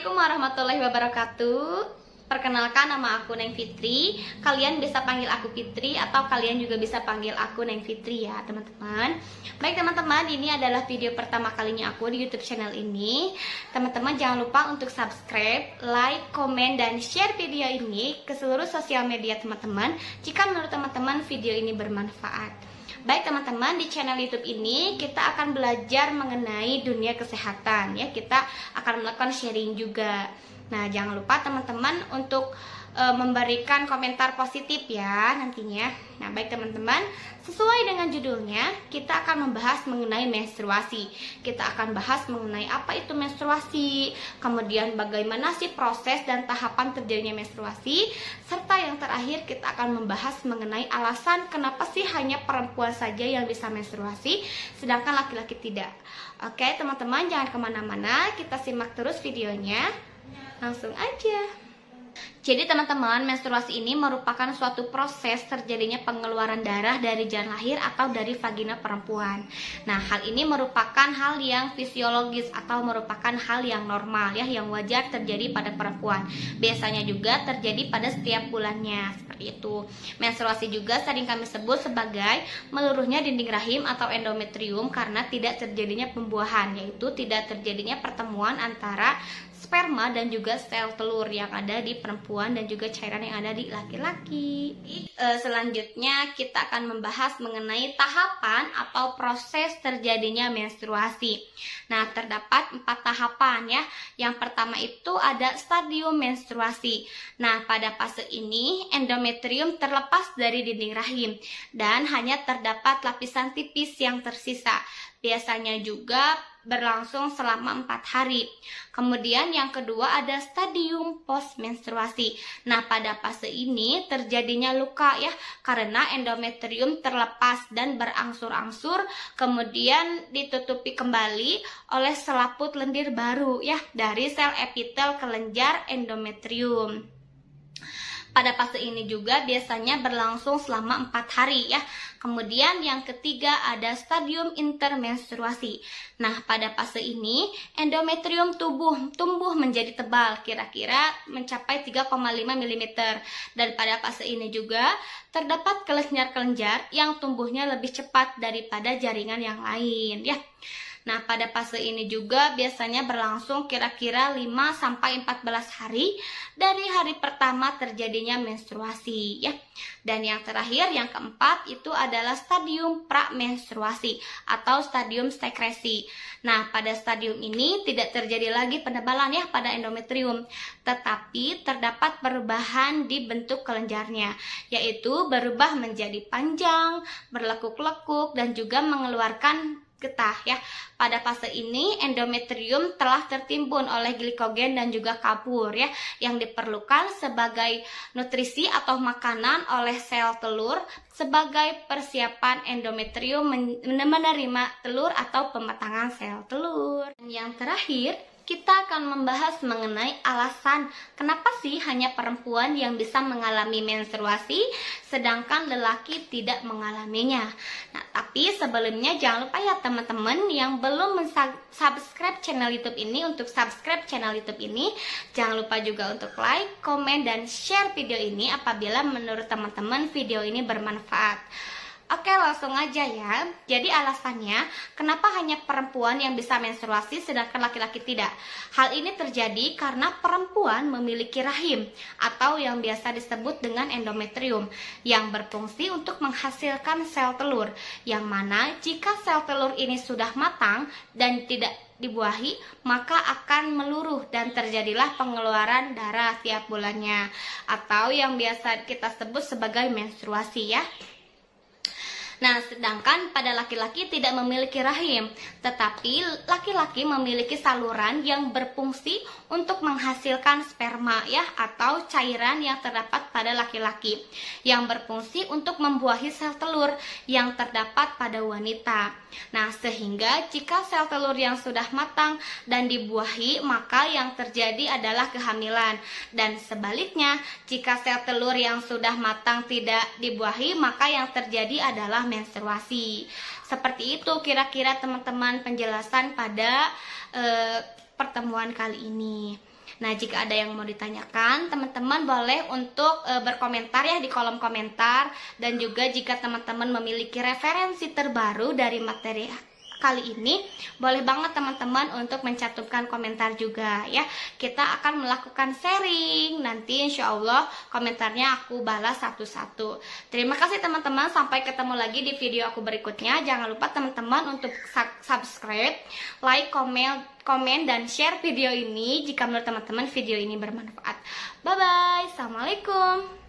Assalamualaikum warahmatullahi wabarakatuh. Perkenalkan, nama aku Neng Fitri. Kalian bisa panggil aku Fitri atau kalian juga bisa panggil aku Neng Fitri ya teman-teman. Baik teman-teman, ini adalah video pertama kalinya aku di YouTube channel ini. Teman-teman jangan lupa untuk subscribe, like, komen, dan share video ini ke seluruh sosial media teman-teman jika menurut teman-teman video ini bermanfaat. Baik teman-teman, di channel YouTube ini kita akan belajar mengenai dunia kesehatan ya. Kita akan melakukan sharing juga. Nah, jangan lupa teman-teman untuk memberikan komentar positif ya nantinya. Nah, baik teman-teman, sesuai dengan judulnya, kita akan membahas mengenai menstruasi. Kita akan bahas mengenai apa itu menstruasi, kemudian bagaimana sih proses dan tahapan terjadinya menstruasi, serta yang terakhir kita akan membahas mengenai alasan kenapa sih hanya perempuan saja yang bisa menstruasi, sedangkan laki-laki tidak. Oke teman-teman, jangan kemana-mana, kita simak terus videonya. Langsung aja. Jadi teman-teman, menstruasi ini merupakan suatu proses terjadinya pengeluaran darah dari jalan lahir atau dari vagina perempuan. Nah, hal ini merupakan hal yang fisiologis atau merupakan hal yang normal ya, yang wajar terjadi pada perempuan. Biasanya juga terjadi pada setiap bulannya, seperti itu. Menstruasi juga sering kami sebut sebagai meluruhnya dinding rahim atau endometrium karena tidak terjadinya pembuahan, yaitu tidak terjadinya pertemuan antara sperma dan juga sel telur yang ada di perempuan dan juga cairan yang ada di laki-laki. Selanjutnya kita akan membahas mengenai tahapan atau proses terjadinya menstruasi. Nah, terdapat 4 tahapan ya. Yang pertama itu ada stadium menstruasi. Nah, pada fase ini endometrium terlepas dari dinding rahim dan hanya terdapat lapisan tipis yang tersisa. Biasanya juga berlangsung selama 4 hari. Kemudian yang kedua ada stadium postmenstruasi. Nah, pada fase ini terjadinya luka ya, karena endometrium terlepas dan berangsur-angsur kemudian ditutupi kembali oleh selaput lendir baru ya dari sel epitel kelenjar endometrium. Pada fase ini juga biasanya berlangsung selama 4 hari ya. Kemudian yang ketiga ada stadium intermenstruasi. Nah, pada fase ini endometrium tumbuh menjadi tebal, kira-kira mencapai 3,5 mm. Dan pada fase ini juga terdapat kelenjar-kelenjar yang tumbuhnya lebih cepat daripada jaringan yang lain ya. Nah, pada fase ini juga biasanya berlangsung kira-kira 5-14 hari dari hari pertama terjadinya menstruasi ya. Dan yang terakhir, yang keempat itu adalah stadium pramenstruasi atau stadium sekresi. Nah, pada stadium ini tidak terjadi lagi penebalan ya pada endometrium, tetapi terdapat perubahan di bentuk kelenjarnya, yaitu berubah menjadi panjang, berlekuk-lekuk, dan juga mengeluarkan getah ya. Pada fase ini endometrium telah tertimbun oleh glikogen dan juga kapur ya, yang diperlukan sebagai nutrisi atau makanan oleh sel telur sebagai persiapan endometrium menerima telur atau pematangan sel telur. Dan yang terakhir, kita akan membahas mengenai alasan kenapa sih hanya perempuan yang bisa mengalami menstruasi sedangkan lelaki tidak mengalaminya. Nah, tapi sebelumnya jangan lupa ya teman-teman yang belum subscribe channel YouTube ini untuk subscribe channel YouTube ini. Jangan lupa juga untuk like, komen, dan share video ini apabila menurut teman-teman video ini bermanfaat. Oke, langsung aja ya. Jadi alasannya kenapa hanya perempuan yang bisa menstruasi sedangkan laki-laki tidak? Hal ini terjadi karena perempuan memiliki rahim atau yang biasa disebut dengan endometrium yang berfungsi untuk menghasilkan sel telur, yang mana jika sel telur ini sudah matang dan tidak dibuahi, maka akan meluruh dan terjadilah pengeluaran darah tiap bulannya atau yang biasa kita sebut sebagai menstruasi ya. Nah, sedangkan pada laki-laki tidak memiliki rahim, tetapi laki-laki memiliki saluran yang berfungsi untuk menghasilkan sperma ya, atau cairan yang terdapat pada laki-laki, yang berfungsi untuk membuahi sel telur yang terdapat pada wanita. Nah, sehingga jika sel telur yang sudah matang dan dibuahi, maka yang terjadi adalah kehamilan. Dan sebaliknya, jika sel telur yang sudah matang tidak dibuahi, maka yang terjadi adalah menstruasi. Seperti itu kira-kira teman-teman penjelasan pada pertemuan kali ini. Nah, jika ada yang mau ditanyakan, teman-teman boleh untuk berkomentar ya di kolom komentar. Dan juga jika teman-teman memiliki referensi terbaru dari materi kali ini, boleh banget teman-teman untuk mencantumkan komentar juga ya. Kita akan melakukan sharing. Nanti insya Allah komentarnya aku balas satu-satu. Terima kasih teman-teman. Sampai ketemu lagi di video aku berikutnya. Jangan lupa teman-teman untuk subscribe, like, komen, dan share video ini jika menurut teman-teman video ini bermanfaat. Bye-bye. Assalamualaikum.